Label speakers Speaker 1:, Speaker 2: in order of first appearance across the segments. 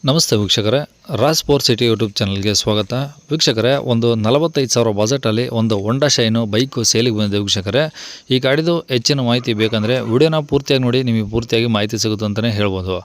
Speaker 1: ನಮಸ್ತೆ ವೀಕ್ಷಕರೇ, Raj sports city YouTube ಚಾನಲ್ಗೆ ಸ್ವಾಗತ. ವೀಕ್ಷಕರೇ, ಒಂದು 45,000 ಬಜೆಟಲ್ಲಿ ಒಂದು ಹೊಂಡಾ ಶೈನು ಬೈಕು ಸೇಲಿಗೆ ಬಂದಿದೆ ವೀಕ್ಷಕರೇ. ಈ ಗಾಡಿದು ಹೆಚ್ಚಿನ ಮಾಹಿತಿ ಬೇಕಂದರೆ ವಿಡಿಯೋನ ಪೂರ್ತಿಯಾಗಿ ನೋಡಿ, ನಿಮಗೆ ಪೂರ್ತಿಯಾಗಿ ಮಾಹಿತಿ ಸಿಗುತ್ತೆ ಅಂತಲೇ ಹೇಳ್ಬೋದು.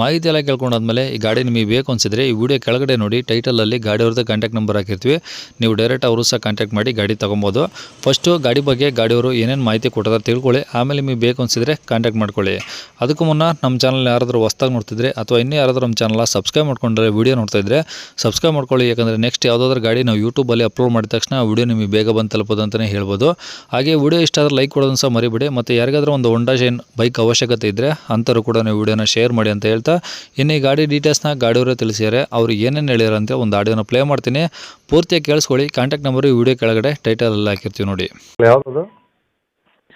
Speaker 1: ಮಾಹಿತಿ ಎಲ್ಲ ಕೇಳ್ಕೊಂಡಾದ್ಮೇಲೆ ಈ ಗಾಡಿ ನಿಮಗೆ ಬೇಕು ಅನಿಸಿದರೆ ಈ ವಿಡಿಯೋ ಕೆಳಗಡೆ ನೋಡಿ, ಟೈಟಲಲ್ಲಿ ಗಾಡಿಯವ್ರದ್ದು ಕಾಂಟ್ಯಾಕ್ಟ್ ನಂಬರ್ ಹಾಕಿರ್ತೀವಿ. ನೀವು ಡೈರೆಕ್ಟ್ ಅವರು ಸಹ ಕಾಂಟ್ಯಾಕ್ಟ್ ಮಾಡಿ ಗಾಡಿ ತೊಗೊಬೋದು. ಫಸ್ಟು ಗಾಡಿ ಬಗ್ಗೆ ಗಾಡಿಯವರು ಏನೇನು ಮಾಹಿತಿ ಕೊಟ್ಟಿದ್ದಾರೆ ತಿಳ್ಕೊಳ್ಳಿ, ಆಮೇಲೆ ನಿಮಗೆ ಬೇಕು ಅನಿಸಿದರೆ ಕಾಂಟ್ಯಾಕ್ಟ್ ಮಾಡ್ಕೊಳ್ಳಿ. ಅದಕ್ಕೂ ಮುನ್ನ ನಮ್ಮ ಚಾನಲ್ ಯಾರಾದರೂ ಹೊಸ್ದಾಗಿ ನೋಡ್ತಿದ್ರೆ ಅಥವಾ ಇನ್ನೂ ಯಾರಾದರೂ ನಮ್ಮ ಚಾನಲ್ ಸಬ್ಸ್ಕ್ರೈಬ್ ಮಾಡ್ಕೊಂಡ್ರೆ ವಿಡಿಯೋ ನೋಡ್ತಾ ಇದ್ದರೆ ಸಬ್ಸ್ಕ್ರೈಬ್ ಮಾಡ್ಕೊಳ್ಳಿ. ಯಾಕಂದರೆ ನೆಕ್ಸ್ಟ್ ಯಾವುದಾದ್ರೂ ಗಾಡಿ ನಾವು ಯೂಟ್ಯೂಬಲ್ಲಿ ಅಪ್ಲೋಡ್ ಮಾಡಿದ ತಕ್ಷಣ ಆ ವಿಡಿಯೋ ನಿಮಗೆ ಬೇಗ ಬಂದು ತಲುಪೋದು ಅಂತಲೇ ಹೇಳ್ಬೋದು. ಹಾಗೆ ವಿಡಿಯೋ ಇಷ್ಟ ಆದರೆ ಲೈಕ್ ಕೊಡೋದನ್ನು ಸಹ ಮರಿಬೇಡಿ. ಮತ್ತು ಯಾರಿಗಾದ್ರೂ ಒಂದು ಹೊಂಡಾ ಶೈನ್ ಬೈಕ್ ಅವಶ್ಯಕತೆ ಇದ್ದರೆ ಅಂಥವ್ರು ಕೂಡ ನೀವು ವಿಡಿಯೋನ ಶೇರ್ ಮಾಡಿ ಅಂತ ಹೇಳ್ತಾ, ಇನ್ನು ಈ ಗಾಡಿ ಡೀಟೇಲ್ಸ್ನ ಗಾಡಿಯವರೇ ತಿಳಿಸಿದ್ದಾರೆ. ಅವ್ರು ಏನೇನು ಹೇಳಿರಂತೆ ಒಂದು ಆಡಿಯೋನ ಪ್ಲೇ ಮಾಡ್ತೀನಿ, ಪೂರ್ತಿಯಾಗಿ ಕೇಳಿಸ್ಕೊಳ್ಳಿ. ಕಾಂಟ್ಯಾಕ್ಟ್ ನಂಬರು ಈ ವಿಡಿಯೋ ಕೆಳಗಡೆ ಟೈಟಲಲ್ಲಿ ಹಾಕಿರ್ತೀವಿ ನೋಡಿ.
Speaker 2: ಯಾವುದು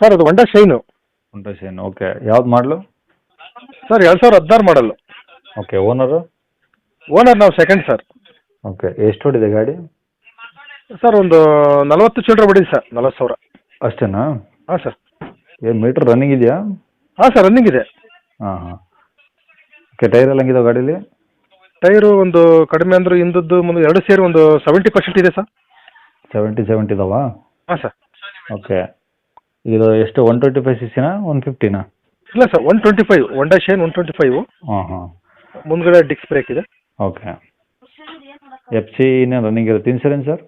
Speaker 1: ಸರ್ ಅದು
Speaker 2: ಹೊಂಡಾ ಶೈನು.
Speaker 1: ಓಕೆ, ಯಾವ್ದು ಮಾಡಲು
Speaker 2: ಸರ್ 2016 ಮಾಡಲು.
Speaker 1: ಓಕೆ, ಓನರು
Speaker 2: ನಾವು ಸೆಕೆಂಡ್ ಸರ್.
Speaker 1: ಓಕೆ, ಎಷ್ಟು ಹೊಡಿದೆ ಗಾಡಿ
Speaker 2: ಸರ್ ಒಂದು 40 ಚಿಲ್ಲರೆ ಬಿಡಿ ಸರ್. 40,000
Speaker 1: ಅಷ್ಟೇನಾ?
Speaker 2: ಹಾಂ ಸರ್.
Speaker 1: ಏನು ಮೀಟ್ರ್ ರನ್ನಿಂಗ್ ಇದೆಯಾ?
Speaker 2: ಹಾಂ ಸರ್, ರನ್ನಿಂಗ್ ಇದೆ.
Speaker 1: ಹಾಂ. ಓಕೆ, ಟೈರ್ ಎಲ್ಲ ಹೆಂಗಿದಾವೆ ಗಾಡೀಲಿ?
Speaker 2: ಟೈರು ಒಂದು ಕಡಿಮೆ ಅಂದ್ರೆ ಹಿಂದದ್ದು ಮುಂದೆ ಎರಡು ಸೇರಿ ಒಂದು 70% ಇದೆ ಸರ್.
Speaker 1: 70 ಇದಾವಾ?
Speaker 2: ಹಾಂ ಸರ್.
Speaker 1: ಓಕೆ, ಇದು ಎಷ್ಟು 125 cc 150?
Speaker 2: ಇಲ್ಲ ಸರ್, 125 ಹೊಂಡಾ ಶೈನ್ 125.
Speaker 1: ಹಾಂ.
Speaker 2: ಮುಂದ್ಗಡೆ ಡಿಸ್ಕ್ ಬ್ರೇಕ್ ಇದೆ.
Speaker 1: ಓಕೆ, FC ಇನ್ನೇನು ರನ್ನಿಂಗ್ ಇರುತ್ತೆ? Insurance sir?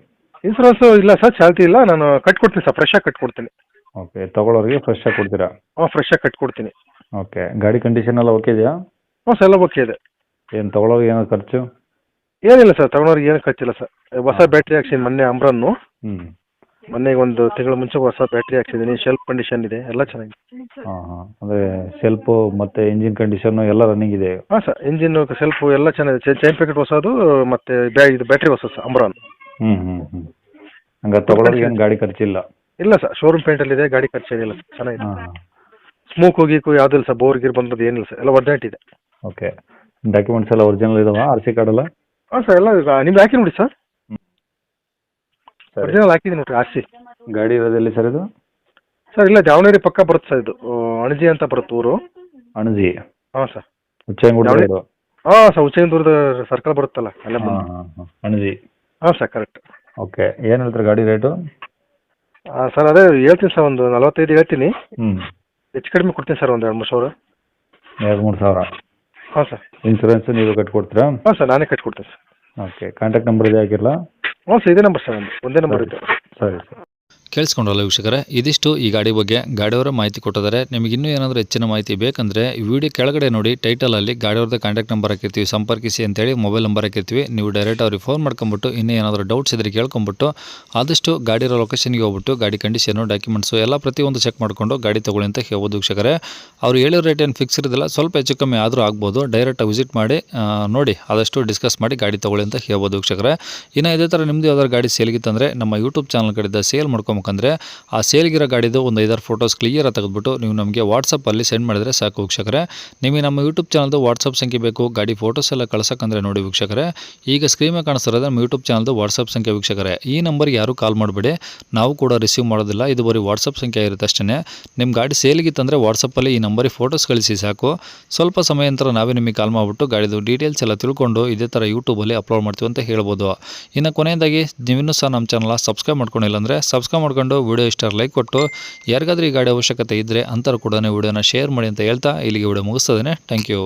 Speaker 2: ಇನ್ಸೂರೆನ್ಸು ಇಲ್ಲ ಸರ್, ಚಾಲ್ತಿ ಇಲ್ಲ. ನಾನು ಕಟ್ಕೊಡ್ತೀನಿ ಸರ್, ಫ್ರೆಶ್ ಆಗಿ ಕಟ್ಕೊಡ್ತೀನಿ.
Speaker 1: ಓಕೆ, ತೊಗೊಳೋರಿಗೆ ಫ್ರೆಶ್ ಆಗಿ ಕೊಡ್ತೀರಾ?
Speaker 2: ಹಾಂ, ಫ್ರೆಶ್ ಆಗಿ ಕಟ್ಕೊಡ್ತೀನಿ.
Speaker 1: ಓಕೆ, ಗಾಡಿ ಕಂಡೀಷನ್ ಎಲ್ಲ ಓಕೆ ಇದೆಯಾ?
Speaker 2: ಹ್ಞೂ ಸರ್, ಎಲ್ಲ ಓಕೆ ಇದೆ.
Speaker 1: ಏನು ತೊಗೊಳೋರಿಗೆ ಏನೋ ಖರ್ಚು?
Speaker 2: ಏನಿಲ್ಲ ಸರ್, ತಗೊಳೋರಿಗೆ ಏನು ಖರ್ಚಿಲ್ಲ ಸರ್. ಹೊಸ ಬ್ಯಾಟ್ರಿ ಹಾಕ್ಸಿದ್ದೀನಿ ಮೊನ್ನೆ ಅಮ್ರನ್ನು. ಮೊನ್ನೆ ಒಂದು ತಿಂಗಳ ಮುಂಚೆ ಹೊಸ ಬ್ಯಾಟ್ರಿ ಹಾಕ್ಸಿದ್ದೀನಿ. ಶೆಲ್ಫ್ ಕಂಡೀಷನ್ ಇದೆ, ಎಲ್ಲ ಚೆನ್ನಾಗಿದೆ.
Speaker 1: ಹಾಂ. ಅಂದರೆ ಸೆಲ್ಫು ಮತ್ತು ಇಂಜಿನ್ ಕಂಡೀಷನ್ನು ಎಲ್ಲ ರನ್ನಿಂಗ್ ಇದೆ?
Speaker 2: ಹಾಂ ಸರ್, ಇಂಜಿನ್ ಸೆಲ್ಫು ಎಲ್ಲ ಚೆನ್ನಾಗಿದೆ. ಚೈನ್ ಪ್ಯಾಕೆಟ್ ಹೊಸದು ಮತ್ತು ಇದು ಬ್ಯಾಟ್ರಿ ಹೊಸ ಅಮ್ರಾನ್.
Speaker 1: ಹಂಗಾರೆ ತೊಗೊಳೋರಿಗೆ ಏನು ಗಾಡಿ ಖರ್ಚಿಲ್ಲ?
Speaker 2: ಇಲ್ಲ ಸರ್, ಶೋರೂಮ್ ಪೇಂಟಲ್ಲಿದೆ, ಗಾಡಿ ಖರ್ಚು ಏನಿಲ್ಲ ಸರ್, ಚೆನ್ನಾಗಿದೆ.
Speaker 1: ಹಾಂ.
Speaker 2: ಸ್ಮೂಕು ಗೀಕು ಯಾವುದಿಲ್ಲ ಸರ್, ಬೋರ್ ಗೀರ್ ಬಂದದ್ದು ಏನಿಲ್ಲ ಸರ್, ಎಲ್ಲ ಒರ್ಜಿನಲ್ ಇದೆ.
Speaker 1: ಓಕೆ, ಡಾಕ್ಯುಮೆಂಟ್ಸ್ ಎಲ್ಲ ಒರಿಜಿನಲ್ ಇದಾವಾ? RC ಕಾರ್ಡ್ ಎಲ್ಲ?
Speaker 2: ಹಾಂ ಸರ್, ಎಲ್ಲ ನಿಮ್ದು ಹಾಕಿ ನೋಡಿ ಸರ್.
Speaker 1: ಸರಿ,
Speaker 2: ಒರಿಜಿನಲ್ ಹಾಕಿದ್ದೀನಿ ನೋಡಿರಿ, RC.
Speaker 1: ಗಾಡಿ ಇರೋದೆಲ್ಲಿ ಸರ್ ಇದು?
Speaker 2: ಸರ್ ಇಲ್ಲ, ದಾವಣಗೆರೆ ಪಕ್ಕ ಬರುತ್ತೆ ಸರ್. ಇದು ಅಣಜಿ ಅಂತ ಬರುತ್ತೆ ಊರು.
Speaker 1: ಅಣಜಿ?
Speaker 2: ಹಾಂ ಸರ್.
Speaker 1: ಉಚ್ಚಂಗುಡಿ?
Speaker 2: ಹಾಂ ಸರ್, ಉಚ್ಚಂಗದೂರದ ಸರ್ಕಲ್ ಬರುತ್ತಲ್ಲ ಅಲ್ಲೇ ಬಂದು.
Speaker 1: ಹಾಂ, ಅಣಜಿ.
Speaker 2: ಹಾಂ ಸರ್, ಕರೆಕ್ಟ್.
Speaker 1: ಓಕೆ, ಏನು ಹೇಳ್ತಾರೆ ಗಾಡಿ ರೇಟು?
Speaker 2: ಸರ್ ಅದೇ ಹೇಳ್ತೀನಿ ಸರ್, ಒಂದು 45 ಹೇಳ್ತೀನಿ.
Speaker 1: ಹ್ಞೂ,
Speaker 2: ಹೆಚ್ಚು ಕಡಿಮೆ ಕೊಡ್ತೀನಿ ಸರ್, ಒಂದು 2-3 ಸಾವಿರ.
Speaker 1: 2-3 ಸಾವಿರ?
Speaker 2: ಹಾಂ ಸರ್.
Speaker 1: ಇನ್ಸೂರೆನ್ಸ್ ನೀವು ಕಟ್ಕೊಡ್ತೀರಾ?
Speaker 2: ಹಾಂ ಸರ್, ನಾನೇ ಕಟ್ಕೊಡ್ತೀನಿ ಸರ್.
Speaker 1: ಓಕೆ, ಕಾಂಟ್ಯಾಕ್ಟ್ ನಂಬರ್ ಇದೆ ಹಾಕಿರಲ್ಲ?
Speaker 2: ಹ್ಞೂ ಸರ್, ಇದೇ ನಂಬರ್ ಸರ್, ಒಂದೇ ನಂಬರ್ ಇದೆ.
Speaker 1: ಸರಿ. ಕೇಳಿಸ್ಕೊಂಡ್ರಲ್ಲ ವೀಕ್ಷಕರೇ, ಇದಿಷ್ಟು ಈ ಗಾಡಿ ಬಗ್ಗೆ ಗಾಡಿಯವರ ಮಾಹಿತಿ ಕೊಟ್ಟಿದ್ದಾರೆ. ನಿಮಗೆ ಇನ್ನೂ ಏನಾದರೂ ಹೆಚ್ಚಿನ ಮಾಹಿತಿ ಬೇಕಂದರೆ ಈ ವಿಡಿಯೋ ಕೆಳಗಡೆ ನೋಡಿ, ಟೈಟಲಲ್ಲಿ ಗಾಡಿಯವ್ರದ್ದು ಕಾಂಟ್ಯಾಕ್ಟ್ ನಂಬರ್ ಹಾಕಿರ್ತೀವಿ, ಸಂಪರ್ಕಿಸಿ ಅಂತೇಳಿ ಮೊಬೈಲ್ ನಂಬರ್ ಹಾಕಿರ್ತೀವಿ. ನೀವು ಡೈರೆಕ್ಟ್ ಅವ್ರಿಗೆ ಫೋನ್ ಮಾಡ್ಕೊಂಬಿಟ್ಟು ಇನ್ನೂ ಏನಾದರೂ ಡೌಟ್ಸ್ ಇದ್ದರೆ ಕೇಳ್ಕೊಂಬಿಟ್ಟು ಆದಷ್ಟು ಗಾಡಿರೋ ಲೊಕೇಶನ್ಗೆ ಹೋಗ್ಬಿಟ್ಟು ಗಾಡಿ ಕಂಡೀಷನು, ಡಾಕ್ಯುಮೆಂಟ್ಸು ಎಲ್ಲ ಪ್ರತಿಯೊಂದು ಚೆಕ್ ಮಾಡಿಕೊಂಡು ಗಾಡಿ ತೊಗೊಳ್ಳಿ ಅಂತ ಹೇಳ್ಬೋದು ವೀಕ್ಷಕರೇ. ಅವ್ರು ಹೇಳಿರೋ ರೇಟ್ ಏನು ಫಿಕ್ಸ್ ಇರೋದಿಲ್ಲ, ಸ್ವಲ್ಪ ಹೆಚ್ಚು ಕಮ್ಮಿ ಆದರೂ ಆಗ್ಬೋದು. ಡೈರೆಕ್ಟಾಗಿ ವಿಸಿಟ್ ಮಾಡಿ ನೋಡಿ, ಆದಷ್ಟು ಡಿಸ್ಕಸ್ ಮಾಡಿ ಗಾಡಿ ತೊಗೊಳ್ಳಿ ಅಂತ ಹೇಳ್ಬೋದು ವೀಕ್ಷಕರೇ. ಇನ್ನು ಇದೇ ಥರ ನಿಮ್ಮದು ಯಾವ್ದಾದ್ರು ಗಾಡಿ ಸೇಲ್ಗಿತ್ತಂದರೆ ನಮ್ಮ ಯೂಟ್ಯೂಬ್ ಚಾನಲ್ ಕಡೆಯಿಂದ ಸೇಲ್ ಮಾಡ್ಕೊಬೇಕಂದ್ರೆ ಆ ಸೇಲ್ಗಿರೋ ಗಾಡಿದು ಒಂದು 5-6 ಫೋಟೋಸ್ ಕ್ಲಿಯರಾಗಿ ತೆಗೆದುಬಿಟ್ಟು ನೀವು ನಮಗೆ ವಾಟ್ಸಪ್ಪಲ್ಲಿ ಸೆಂಡ್ ಮಾಡಿದರೆ ಸಾಕು ವೀಕ್ಷಕರೇ. ನಿಮಗೆ ನಮ್ಮ ಯೂಟ್ಯೂಬ್ ಚಾನಲ್ದು ವಾಟ್ಸಪ್ ಸಂಖ್ಯೆ ಬೇಕು, ಗಾಡಿ ಫೋಟೋಸ್ ಎಲ್ಲ ಕಳ್ಸೋಕ್ಕಂದ್ರೆ ನೋಡಿ ವೀಕ್ಷಕರೇ, ಈಗ ಸ್ಕ್ರೀನ್ ಮೇಲೆ ಕಾಣಿಸ್ತಿರೋದು ನಮ್ಮ ಯೂಟ್ಯೂಬ್ ಚಾನಲ್ದು ವಾಟ್ಸಪ್ ಸಂಖ್ಯೆ ವೀಕ್ಷಕರೇ. ಈ ನಂಬರ್ಗೆ ಯಾರೂ ಕಾಲ್ ಮಾಡಬೇಡಿ, ನಾವು ಕೂಡ ರಿಸೀವ್ ಮಾಡೋದಿಲ್ಲ, ಇದು ಬರೀ ವಾಟ್ಸಪ್ ಸಂಖ್ಯೆ ಇರುತ್ತೆ ಅಷ್ಟೇ. ನಿಮ್ಮ ಗಾಡಿ ಸೇಲ್ಗಿತ್ತಂದರೆ ವಾಟ್ಸಪ್ಪಲ್ಲಿ ಈ ನಂಬರಿಗೆ ಫೋಟೋಸ್ ಕಳಿಸಿ ಸಾಕು. ಸ್ವಲ್ಪ ಸಮಯ ನಂತರ ನಾವೇ ನಿಮಗೆ ಕಾಲ್ ಮಾಡಿಬಿಟ್ಟು ಗಾಡಿದು ಡೀಟೇಲ್ಸ್ ಎಲ್ಲ ತಿಳ್ಕೊಂಡು ಇದೇ ಥರ ಯೂಟ್ಯೂಬಲ್ಲಿ ಅಪ್ಲೋಡ್ ಮಾಡ್ತೀವಿ ಅಂತ ಹೇಳ್ಬೋದು. ಇನ್ನು ಕೊನೆಯದಾಗಿ ನೀವಿನ್ನೂ ಸಹ ನಮ್ಮ ಚಾನಲ್ ಸಬ್ಸ್ಕ್ರೈಬ್ ಮಾಡ್ಕೊಂಡಿಲ್ಲ ಅಂದರೆ ಸಬ್ಸ್ಕ್ರೈಬ್ ಮಾಡ್ಕೊಂಡು ವಿಡಿಯೋ ಇಷ್ಟ ಲೈಕ್ ಕೊಟ್ಟು, ಯಾರಿಗಾದ್ರೂ ಈ ಗಾಡಿ ಅವಶ್ಯಕತೆ ಇದ್ದರೆ ಅಂಥವ್ರು ಕೂಡ ವಿಡಿಯೋನ ಶೇರ್ ಮಾಡಿ ಅಂತ ಹೇಳ್ತಾ ಇಲ್ಲಿಗೆ ವಿಡಿಯೋ ಮುಗಿಸ್ತದೇನೆ. Thank you.